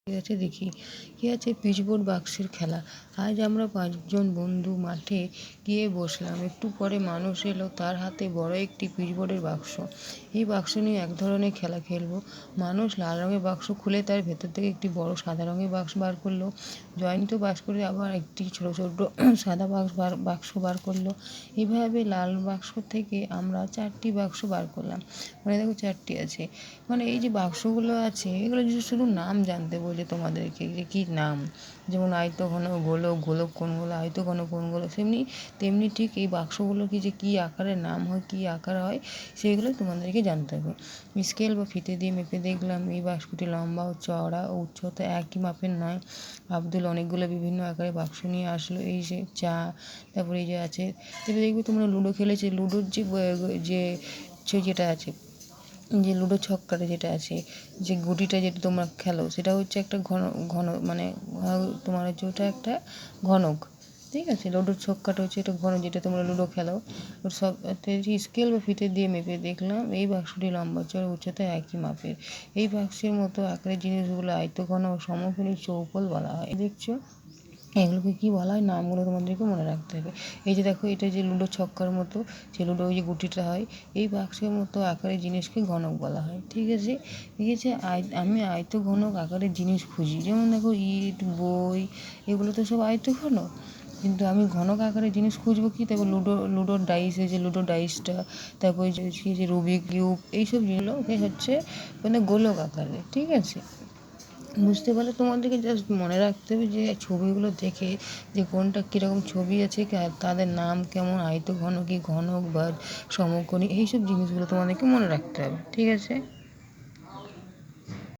ঠিক আছে, দেখি কি আছে। পিচবোর্ড বাক্সের খেলা। আজ আমরা 5 জন বন্ধু মাঠে গিয়ে বসলাম। একটু পরে মানুষ এলো, তার হাতে বড় একটি পিচবোর্ডের বাক্স। এই বাক্স নিয়ে এক ধরনের খেলা খেলবো। মানুষ লাল রঙের বাক্স খুলে তার ভেতর থেকে একটি বড় সাদা রঙের বাক্স বার করলো। জয়ন্ত বাক্স করে আবার একটি ছোট ছোট সাদা বাক্স বার করলো। এভাবে লাল বাক্স থেকে আমরা 4টি বাক্স বার করলাম। মানে দেখো 4টি আছে। মানে এই যে বাক্সগুলো আছে এগুলো শুধু নাম জানতে বলছে তোমাদেরকে, যে কী নাম। যেমন আয়ত ঘন গোলক, গোলক কোনগুলো, আয়ত ঘন কোনগুলো, তেমনি ঠিক এই বাক্সগুলো যে কী আকারের নাম হয়, কী আকার হয়, সেগুলো তোমাদেরকে জানতে হবে। স্কেল বা ফিতে দিয়ে মেপে দেখলাম এই বাক্সটি লম্বা ও চওড়া ও উচ্চতা একই মাপের নয়। আব্দুল অনেকগুলো বিভিন্ন আকারে বাক্স নিয়ে আসলো। এই যে তারপরে এই যে আছে। এবার দেখবে তোমরা লুডো খেলেছে, লুডোর যেটা আছে, যে লুডো ছক্কাটা যেটা আছে, যে গুটিটা যেটা তোমরা খেলো, সেটা হচ্ছে একটা ঘন ঘন মানে তোমার হচ্ছে ওটা একটা ঘনক। ঠিক আছে, লুডোর ছক্কাটা হচ্ছে এটা ঘন, যেটা তোমরা লুডো খেলো। ওর সব স্কেল বা ফিতে দিয়ে মেপে দেখলাম এই বাক্সটি লম্বা চড়া উচ্চতা একই মাপের। এই বাক্সের মতো আকারের জিনিসগুলো আয়তঘন ও সমকোণী চৌকোল বলা হয়। দেখছো, এগুলোকে কী বলা হয়, নামগুলো তোমাদেরকে মনে রাখতে হবে। এই যে দেখো, এটা যে লুডো ছক্কার মতো, যে লুডো ওই যে গুটিটা হয়, এই বাক্সের মতো আকারের জিনিসকে ঘনক বলা হয়। ঠিক আছে, আমি ঘনক আকারের জিনিস খুঁজি। যেমন দেখো ইট, বই, এগুলো তো সব ঘনক। কিন্তু আমি ঘনক আকারের জিনিস খুঁজবো কি? তারপর লুডোর ডাইস, এই যে লুডো ডাইসটা, তারপর যে রুবিক কিউব, এইসব জিনিসগুলো হচ্ছে মানে গোলক আকারের। ঠিক আছে, বুঝতে পারলে তোমাদেরকে জাস্ট মনে রাখতে হবে যে ছবিগুলো দেখে যে কোনটা কীরকম ছবি আছে, তাদের নাম কেমন, আয়ত ঘন কি ঘনক বা সমকোণী, এইসব জিনিসগুলো তোমাদেরকে মনে রাখতে হবে। ঠিক আছে।